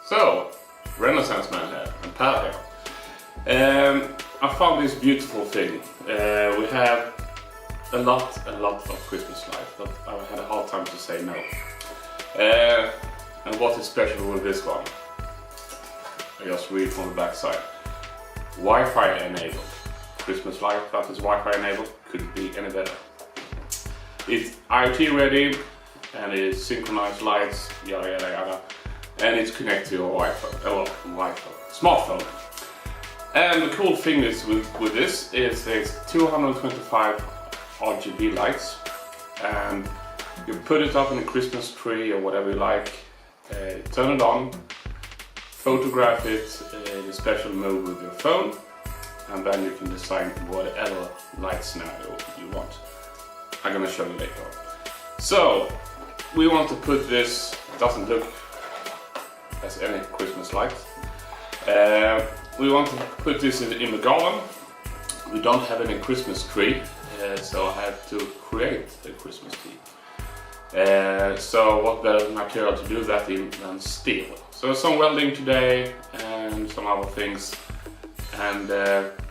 So, Renaissance Man here and Per here. I found this beautiful thing. We have a lot of Christmas lights, but I had a hard time to say no. And what is special with this one? I just read from the back side. Wi-Fi enabled. Christmas light that is Wi-Fi enabled. Couldn't be any better. It's IoT ready and it's synchronized lights, yada yada yada. And it's connected to your smartphone. And the cool thing is with this is there's 225 RGB lights, and you put it up in a Christmas tree or whatever you like, turn it on, photograph it in a special mode with your phone, and then you can design whatever light scenario you want. I'm gonna show you later on. So we want to put this, it doesn't look as any Christmas light. We want to put this in the garden. We don't have any Christmas tree, so I had to create a Christmas tree. So what better material to do that in than steel? So some welding today and some other things, and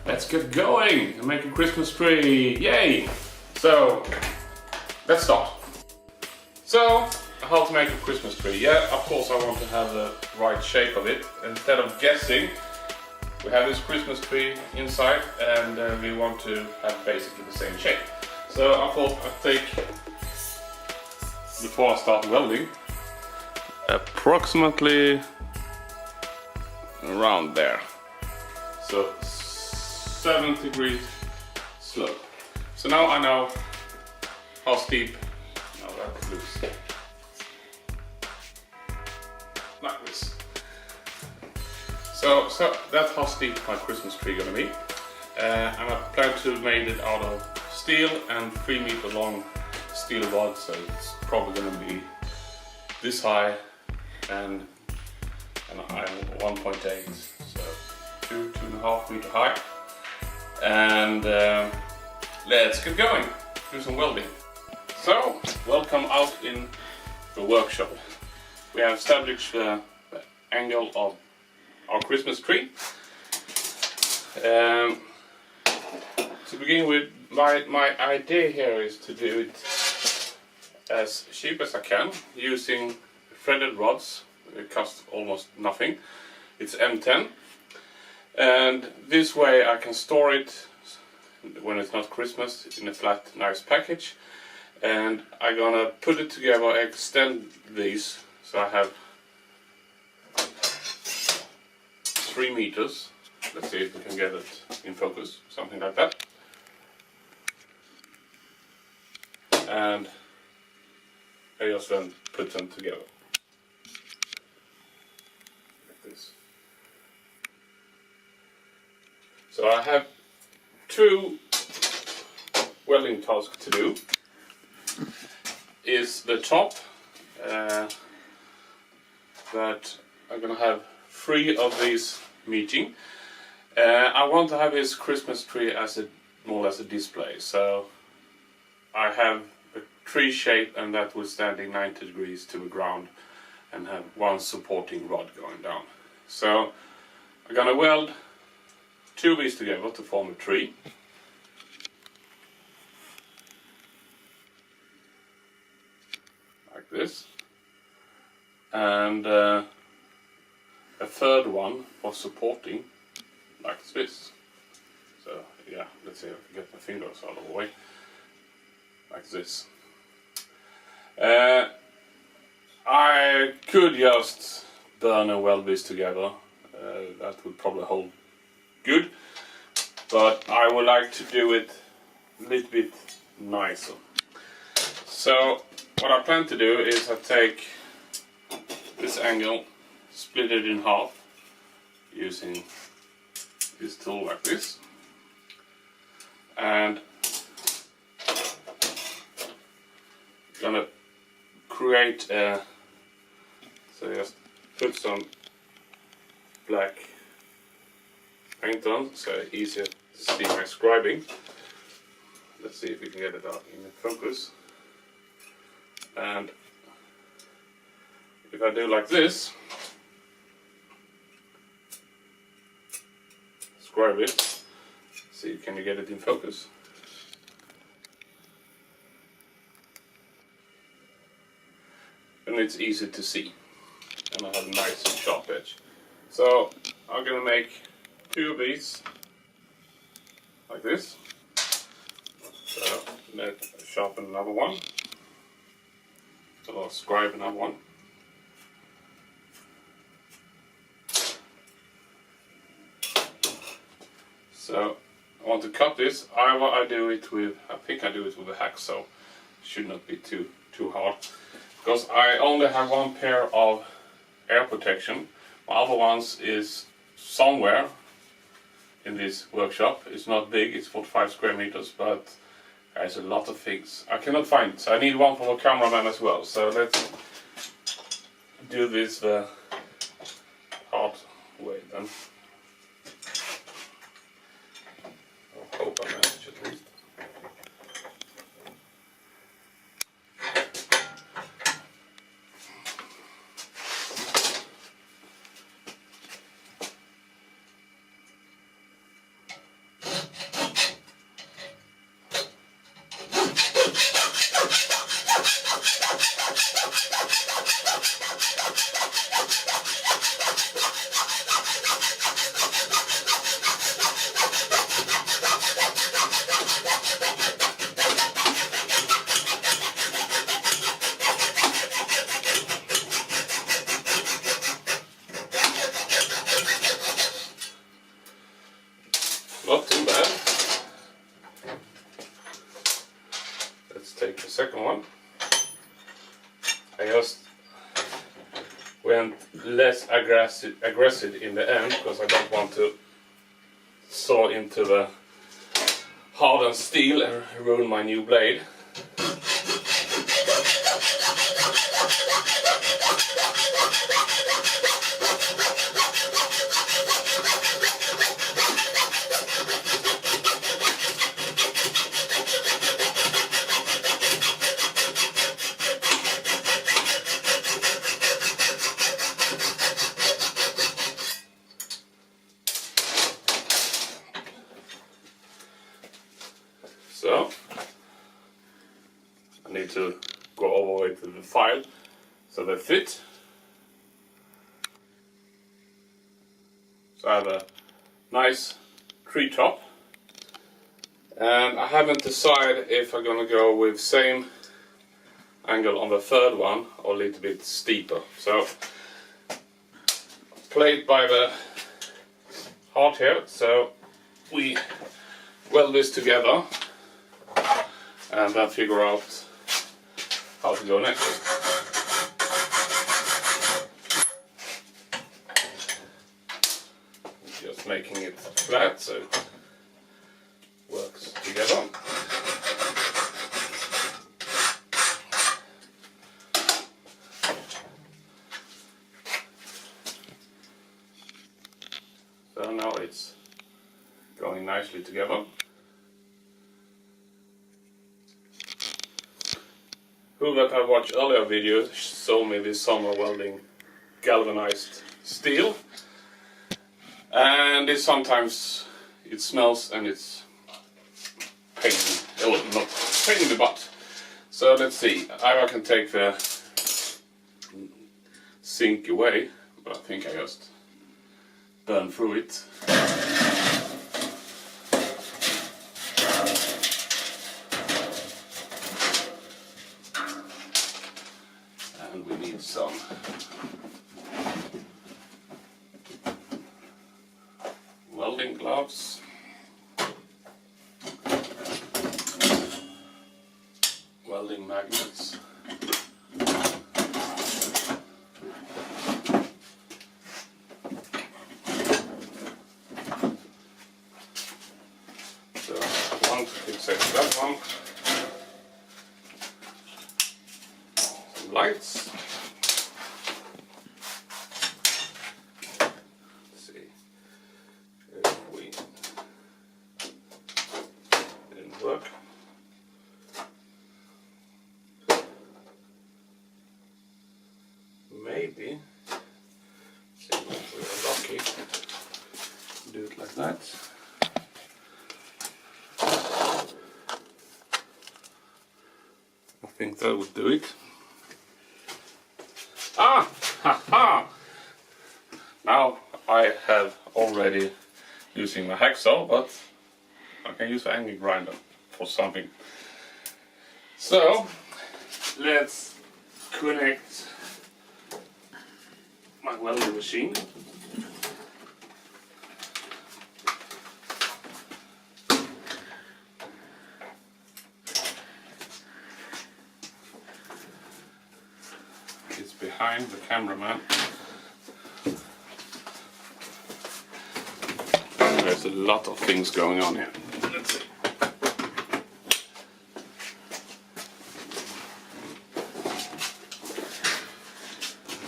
let's get going and make a Christmas tree, yay! So let's start. So how to make a Christmas tree? Yeah, of course I want to have the right shape of it. Instead of guessing, we have this Christmas tree inside, and we want to have basically the same shape. So I thought I'd take, before I start welding, approximately around there. So 7 degrees slope. So now I know how steep. Now that's loose. Like this. So that's how steep my Christmas tree gonna be. And I plan to make it out of steel and 3 meter long steel rod, so it's probably gonna be this high and I'm 1.8, so 2.5 meter high. And let's get going, do some welding. So, welcome out in the workshop. We have established the angle of our Christmas tree. To begin with, my idea here is to do it as cheap as I can, using threaded rods. It costs almost nothing. It's M10, and this way I can store it when it's not Christmas in a flat, nice package. And I'm gonna put it together, extend these, so I have 3 meters. Let's see if we can get it in focus, something like that. And I just then put them together. Like this. So I have 2 welding tasks to do. Is the top, that I'm gonna have 3 of these meeting. I want to have this Christmas tree as more or less a display, so I have a tree shape, and that will stand in 90 degrees to the ground and have 1 supporting rod going down. So I'm gonna weld 2 of these together to form a tree. Like this. And a third one for supporting, like this. So yeah, let's see if I can get my fingers out of the way. Like this. I could just burn and weld this together. That would probably hold good. But I would like to do it a little bit nicer. So what I plan to do is I take this angle, split it in half using this tool like this, and gonna create a, so just put some black paint on so easier to see my scribing. Let's see if we can get it out in focus. And if I do like this, square it, see, can you get it in focus? And it's easy to see, and I have a nice sharp edge. So I'm gonna make 2 of these like this. So let's sharpen another one. So I'll scribe another one. So I want to cut this. I do it with, I think I do it with a hacksaw. It should not be too hard, because I only have one pair of air protection. My other ones is somewhere in this workshop. It's not big, it's 45 square meters, but there's a lot of things. I cannot find it, so I need one for the cameraman as well. So let's do this the hard way then. I hope I manage at least. Not too bad. Let's take the second one. I just went less aggressive in the end, because I don't want to saw into the hardened steel and ruin my new blade. So I need to go all the way to the file so they fit. So I have a nice tree top, and I haven't decided if I'm gonna go with same angle on the third one or a little bit steeper. So played by the heart here, so we weld this together and then figure out how to go next. Just making it flat so it works together. So now it's going nicely together. Who that I watched earlier videos saw me this summer welding galvanized steel, and sometimes it smells and it's pain, not pain in the butt. So let's see, I can take the zinc away, but I think I just burn through it. And we need some welding gloves. Welding magnets. So one to fix that one. Some lights. Let's see if we That would do it. Ah! Ha ha! Now I have already using my hacksaw, but I can use the angle grinder for something. So let's connect my welding machine. It's behind the cameraman. There's a lot of things going on here. Let's see.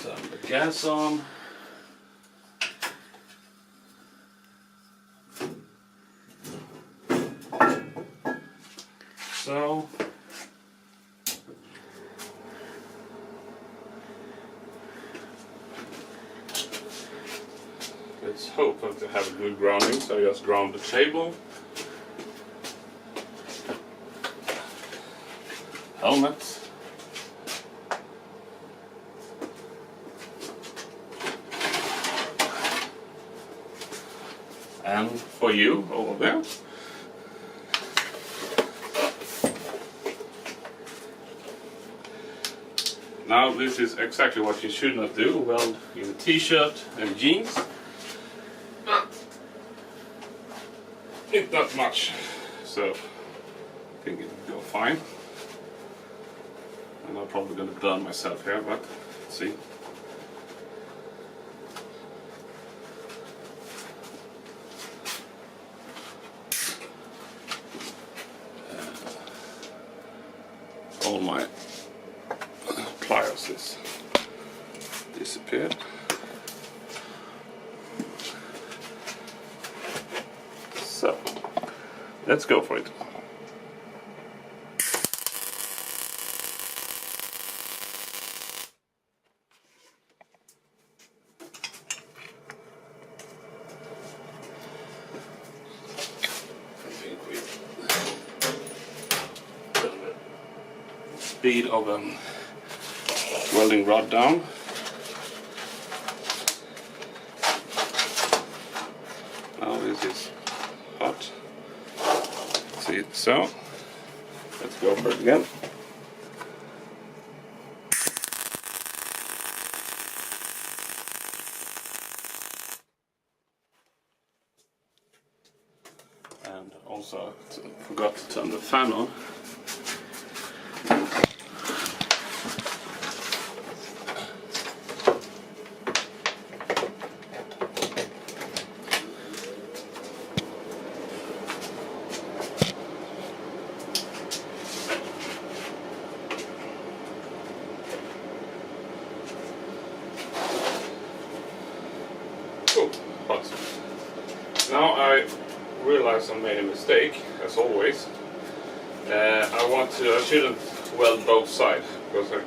Turn the gas on. So let's hope that they have a good grounding. So I just ground the table, helmet, and for you over there. Now this is exactly what you should not do, weld in a t-shirt and jeans. Not that much, so I think it will go fine. And I'm probably going to burn myself here, but let's see. All my pliers is disappeared. So let's go for it. I think we turn the speed of a welding rod down. Now this is hot. See it so. Let's go for it again. And also I forgot to turn the fan on. Oh, hot. Now I realize I made a mistake, as always. I shouldn't weld both sides, because I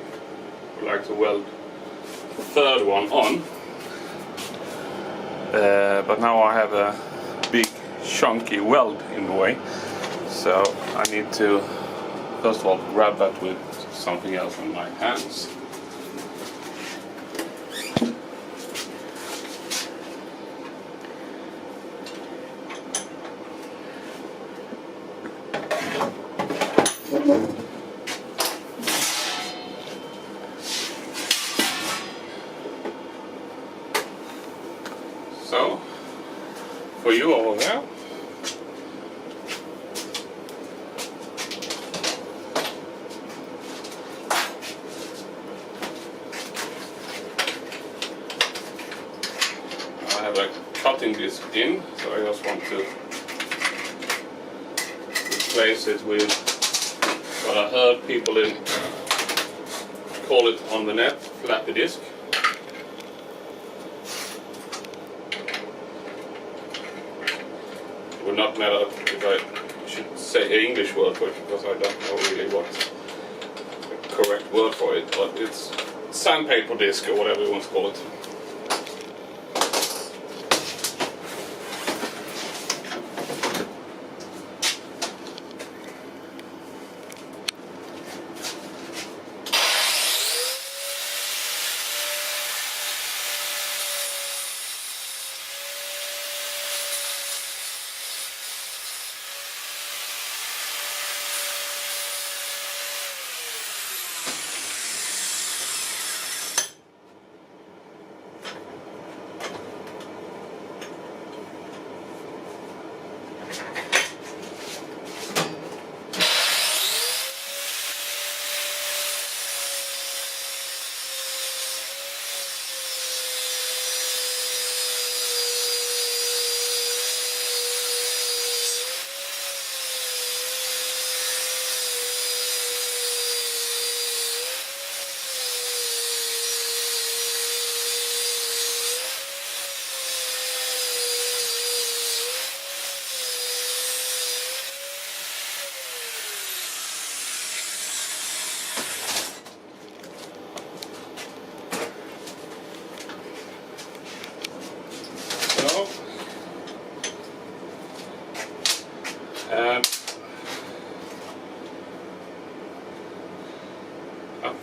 would like to weld the third one on. But now I have a big chunky weld in the way, so I need to first of all grab that with something else in my hands. So, for you over there, I have a cutting disc in, so I just want to replace it with what I heard people call it on the net, flappy disc. Would not matter if I should say an English word for it, because I don't know really what the correct word for it, but it's sandpaper disc or whatever you want to call it.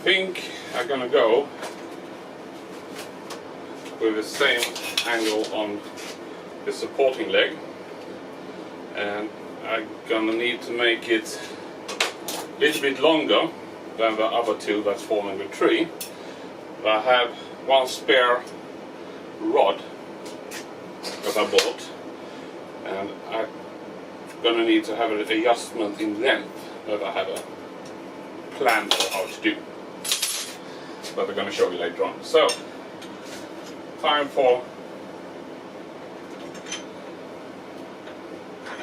think I'm gonna go with the same angle on the supporting leg, and I'm gonna need to make it a little bit longer than the other two that's forming the tree. But I have one spare rod that I bought, and I'm gonna need to have an adjustment in length that I have a plan for how to do, but I'm gonna show you later on. So, time for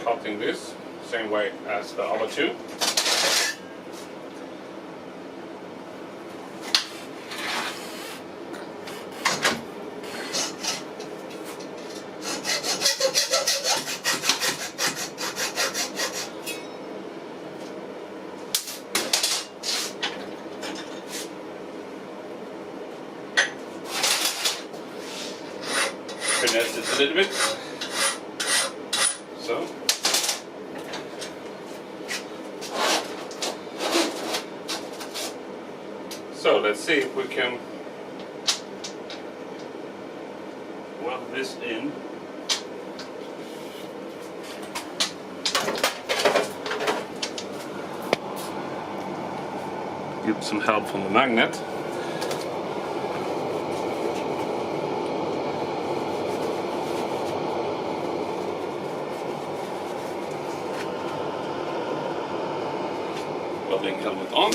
cutting this same way as the other two. Finesse it a little bit. So let's see if we can weld this in. Get some help from the magnet. Welding helmet on.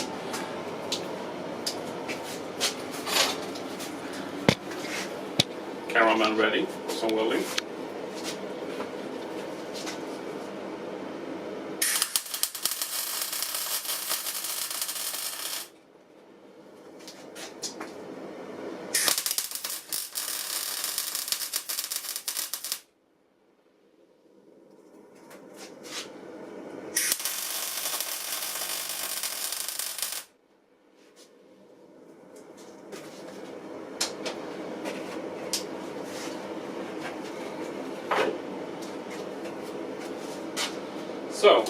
Cameraman ready for some welding. So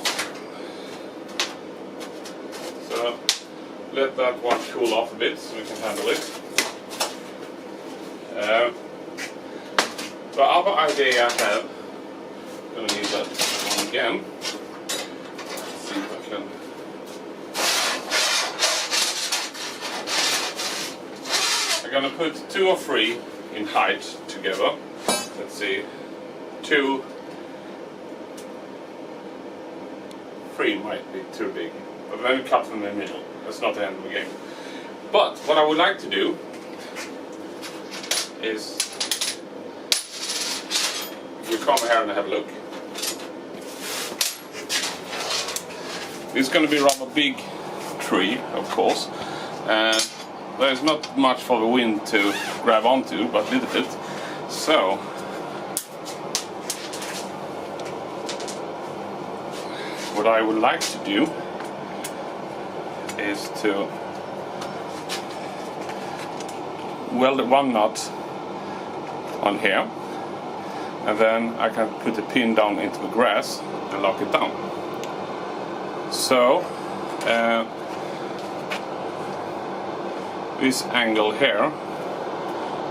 let that one cool off a bit so we can handle it. The other idea I have, I'm going to need that one again. Let's see if I can. I'm going to put 2 or 3 in height together. Let's see, 2. 3 might be too big, but then cut them in the middle. That's not the end of the game. But what I would like to do is you come here and have a look. It's going to be a rather big tree, of course, and there's not much for the wind to grab onto, but a little bit. So what I would like to do is to weld one knot on here, and then I can put the pin down into the grass and lock it down. So this angle here,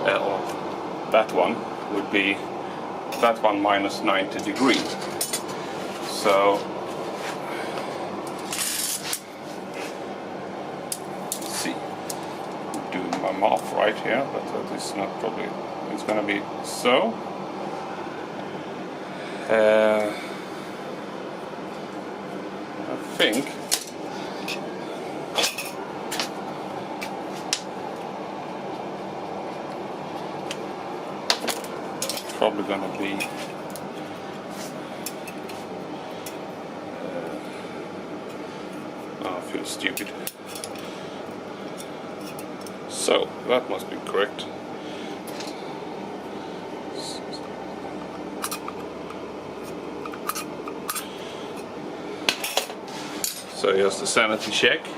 or that one, would be that one minus 90 degrees. So my math right here, but that is not probably, it's going to be so. I think probably going to be I feel stupid. So, that must be correct. So just a sanity check.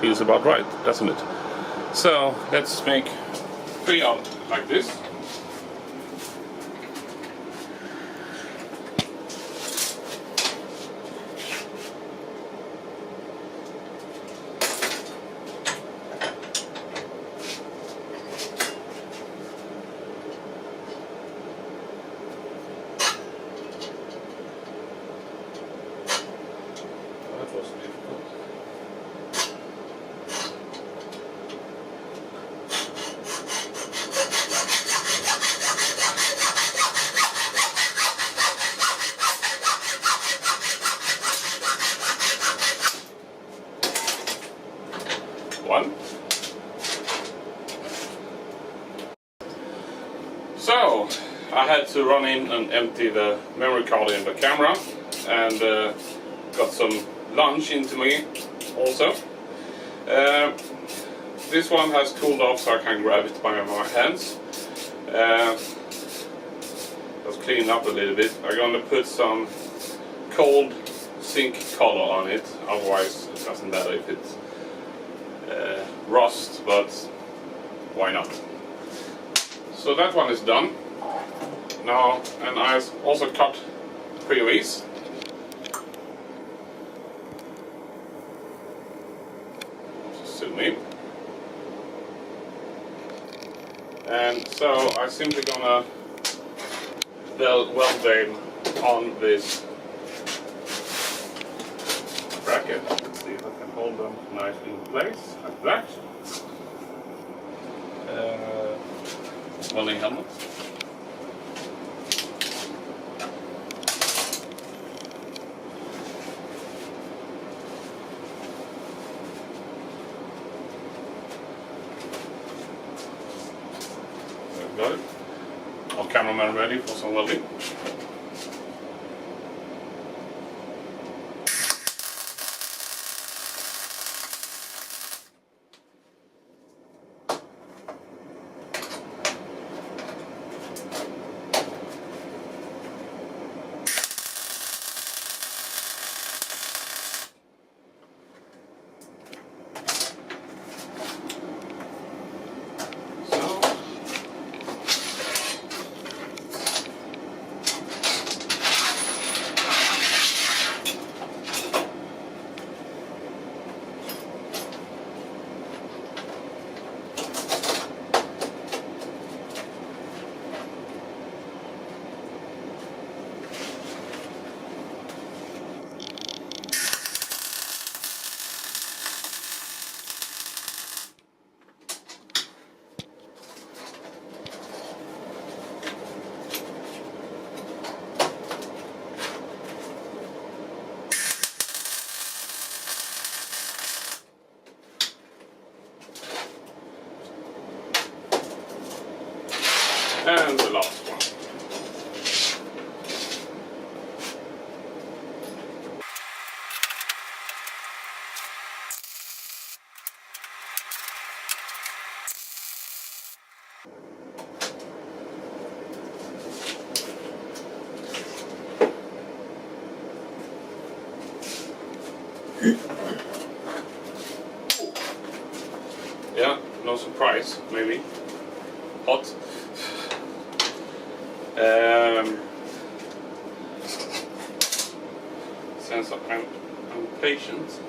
Feels about right, doesn't it? So, let's make 3 out like this. So I had to run in and empty the memory card in the camera, and got some lunch into me also. This one has cooled off, so I can grab it by my hands. Let's clean up a little bit. I'm gonna put some cold zinc color on it, otherwise it doesn't matter if it's rust, but why not? So that one is done now, and I also cut 3 of these. Zoom in. And so I'm simply gonna weld them on this bracket. Let's see if I can hold them nicely in place, like that. Welding helmet. There we go. Our cameraman ready for some welding. And the last one. Yeah, no surprise, maybe. Hot. Since I'm patient.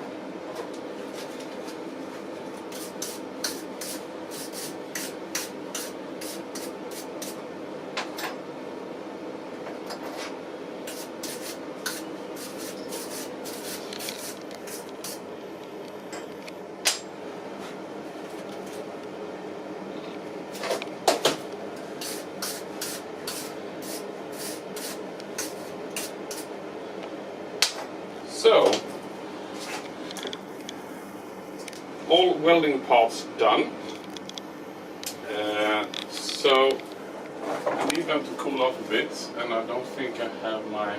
So, all welding parts done. So I need them to cool off a bit, and I don't think I have my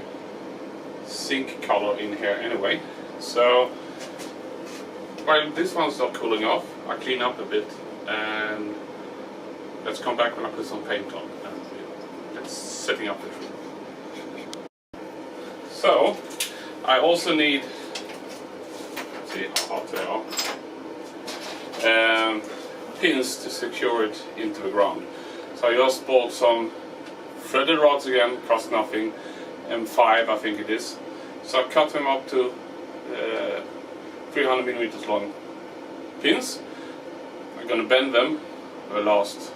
zinc color in here anyway. So while this one's not cooling off, I clean up a bit, and let's come back when I put some paint on and it's setting up the tree. So I also need, let's see how hot they are, pins to secure it into the ground. So I just bought some threaded rods again, cost nothing, M5 I think it is. So I cut them up to 300 millimeters long pins. I'm gonna bend them the last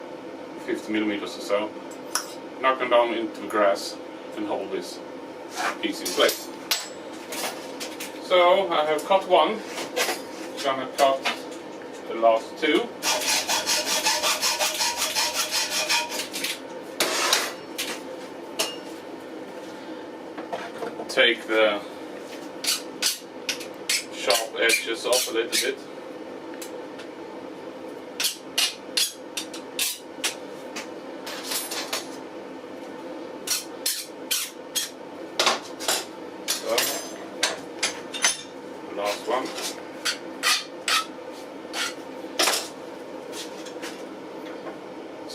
50 millimeters or so, knock them down into the grass and hold this piece in place. So I have cut one, I'm gonna cut the last two. Take the sharp edges off a little bit.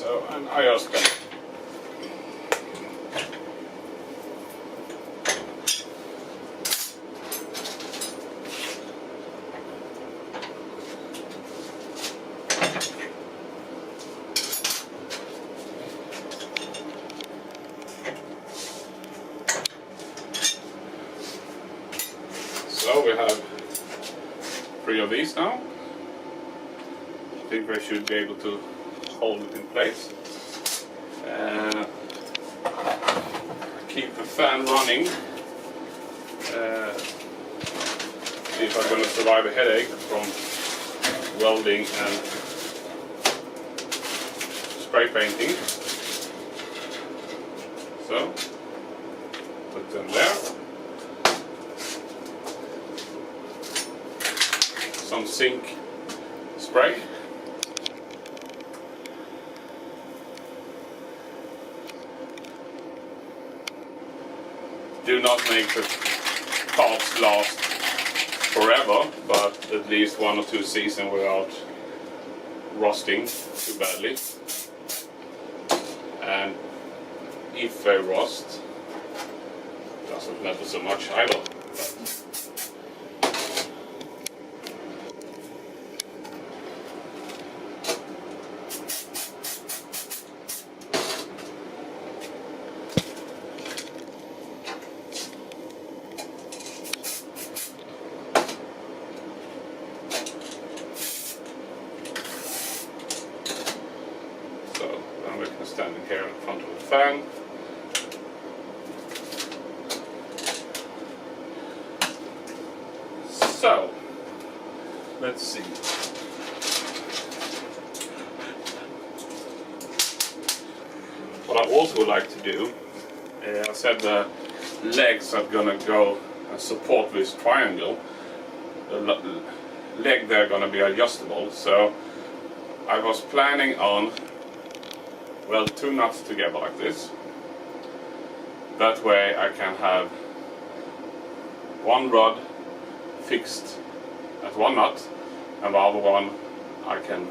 So, and I just gonna so we have 3 of these now. I think we should be able to hold it in place. Keep the fan running. See if I'm going to survive a headache from welding and spray painting. So, put them there. Some zinc spray. Do not make the parts last forever, but at least 1 or 2 seasons without rusting too badly. And if they rust, doesn't matter so much either. Standing here in front of the fan. So, let's see. What I also would like to do, I said the legs are gonna go and support this triangle. The leg there are gonna be adjustable, so I was planning on weld 2 nuts together like this. That way I can have 1 rod fixed at 1 nut, and the other one I can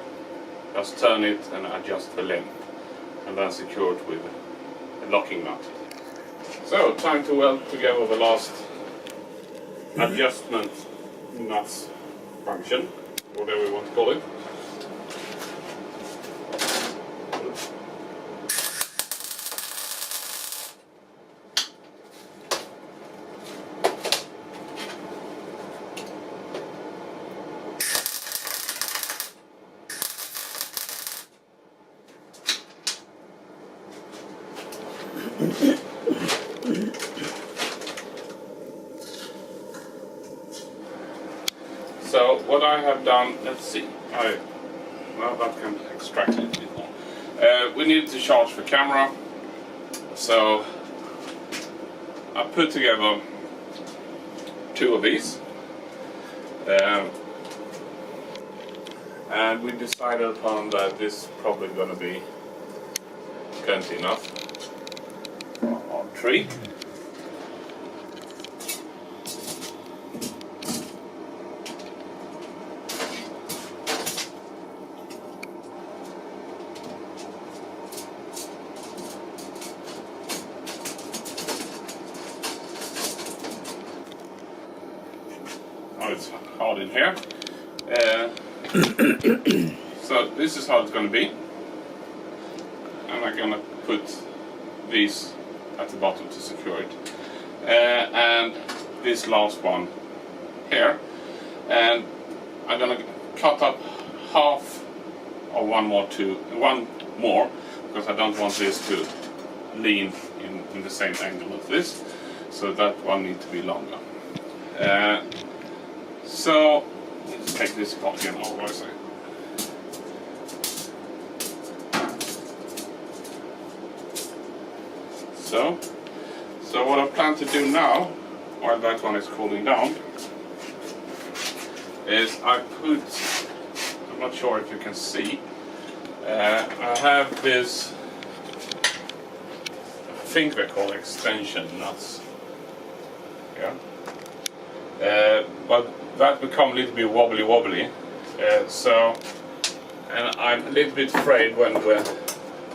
just turn it and adjust the length, and then secure it with a locking nut. So, time to weld together the last adjustment nuts function, whatever we want to call it. So what I have done, let's see, well, that can extract a little bit more. We need to charge the camera, so I put together 2 of these, and we decided upon that this is probably going to be plenty enough on 3. Oh, it's hard in here. So this is how it's going to be. And I'm going to put these at the bottom to secure it. And this last one here. And I'm going to cut up half of one more, because I don't want this to lean in the same angle as this. So that one needs to be longer. So let's take this apart again. So what I plan to do now, while that one is cooling down, is I'm not sure if you can see, I have this, I think they're called extension nuts. Yeah. But that become a little bit wobbly, and I'm a little bit afraid when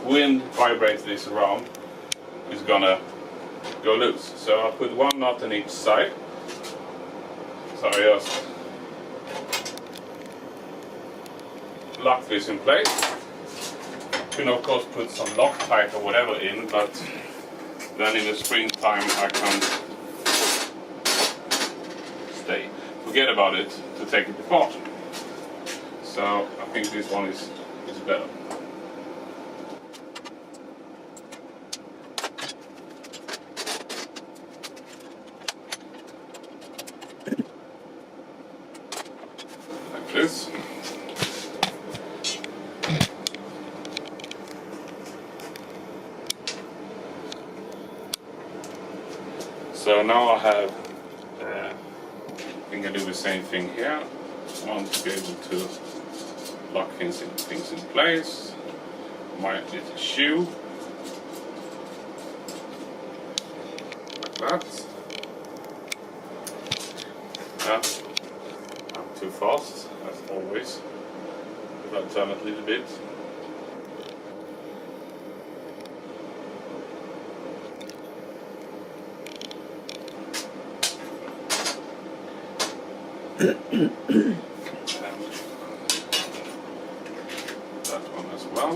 wind vibrates this around, it's gonna go loose. So I'll put one knot on each side. So I just lock this in place. You can of course put some Loctite or whatever in, but then in the springtime I can forget about it to take it apart. So I think this one is better. Like this. So now I have, I think I do the same thing here. I want to be able to lock things in place. My little shoe. Like that. Not too fast, as always. If I turn it a little bit. That one as well.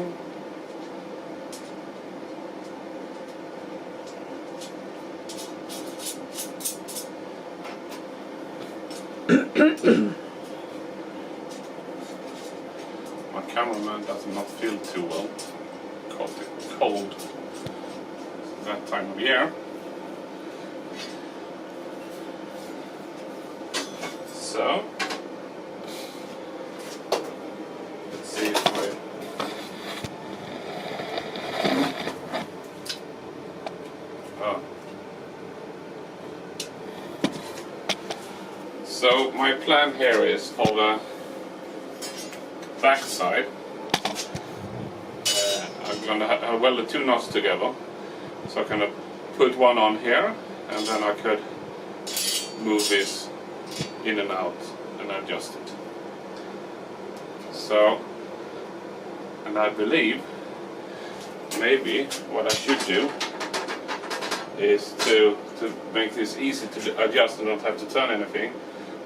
My cameraman does not feel too well because it's cold that time of year. So let's see if So my plan here is for the back side. I'm gonna have welded two knots together. So I'm gonna put one on here, and then I could move this in and out and adjust it. So, and I believe maybe what I should do is to make this easy to adjust and not have to turn anything,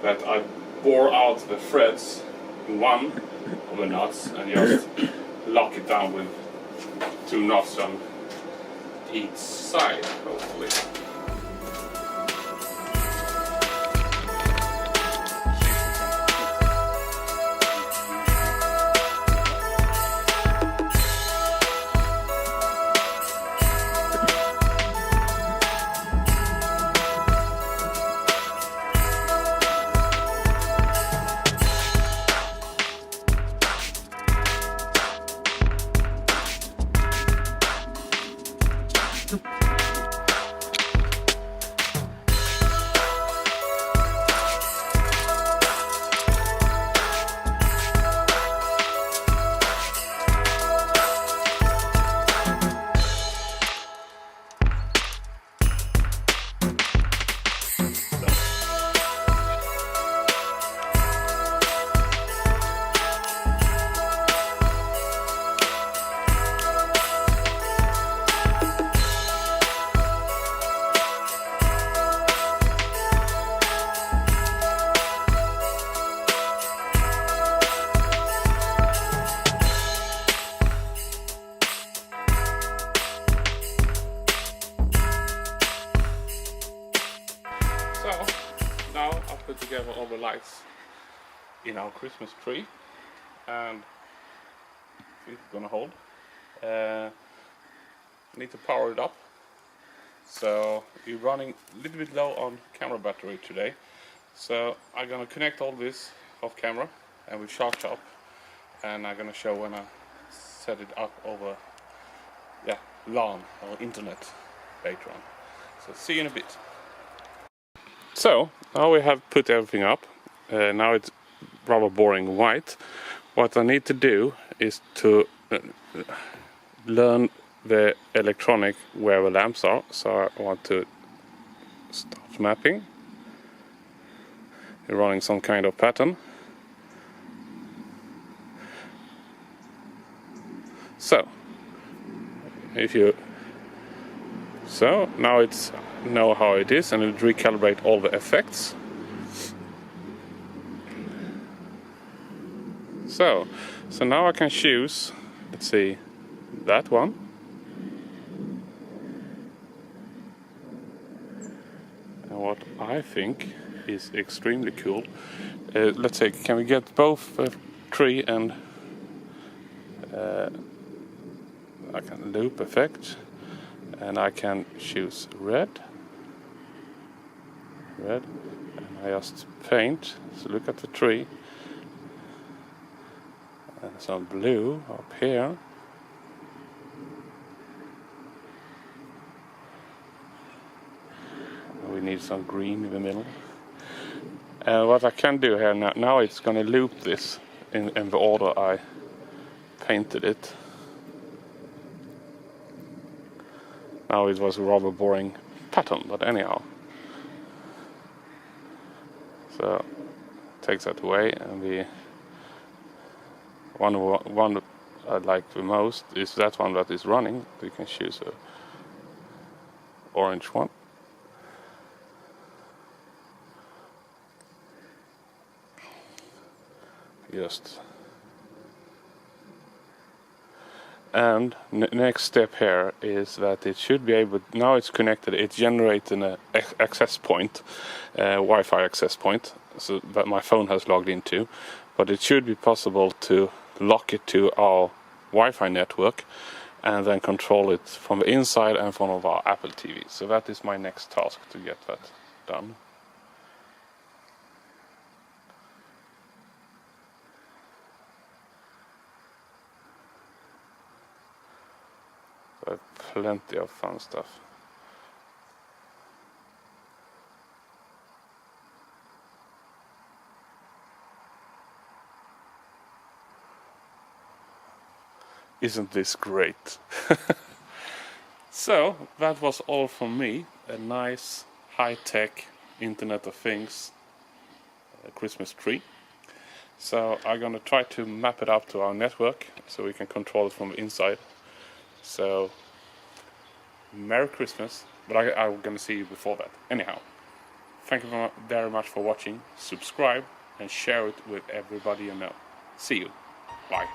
that I bore out the threads in one of the knots and just lock it down with two knots on each side, hopefully. So now I'll put together all the lights in our Christmas tree, and it's gonna hold. I need to power it up, so we're running a little bit low on camera battery today. So I'm gonna connect all this off camera and we charge up, and I'm gonna show when I set it up over LAN or internet later on. So see you in a bit. So now we have put everything up. Now it's rather boring white. What I need to do is to learn the electronic where the lamps are. So I want to start mapping. We're running some kind of pattern. So if you. So now it's know how it is, and it recalibrate all the effects. So now I can choose, let's see, that one. And what I think is extremely cool, let's say, can we get both tree and I can loop effect, and I can choose red, and I just paint. So look at the tree. And some blue up here. We need some green in the middle. And what I can do here now it's going to loop this in the order I painted it. Now it was a rather boring pattern, but anyhow. So takes that away, and the one I like the most is that one that is running. You can choose a orange one. Just. And next step here is that it should be able. Now it's connected. It's generating an access point, Wi-Fi access point, so that my phone has logged into. But it should be possible to lock it to our Wi-Fi network and then control it from the inside and from our Apple TV. So that is my next task, to get that done. So plenty of fun stuff. Isn't this great? So that was all from me. A nice high-tech Internet of Things Christmas tree. So I'm gonna try to map it up to our network so we can control it from the inside. So Merry Christmas, but I'm gonna see you before that. Anyhow, thank you very much for watching. Subscribe and share it with everybody you know. See you. Bye.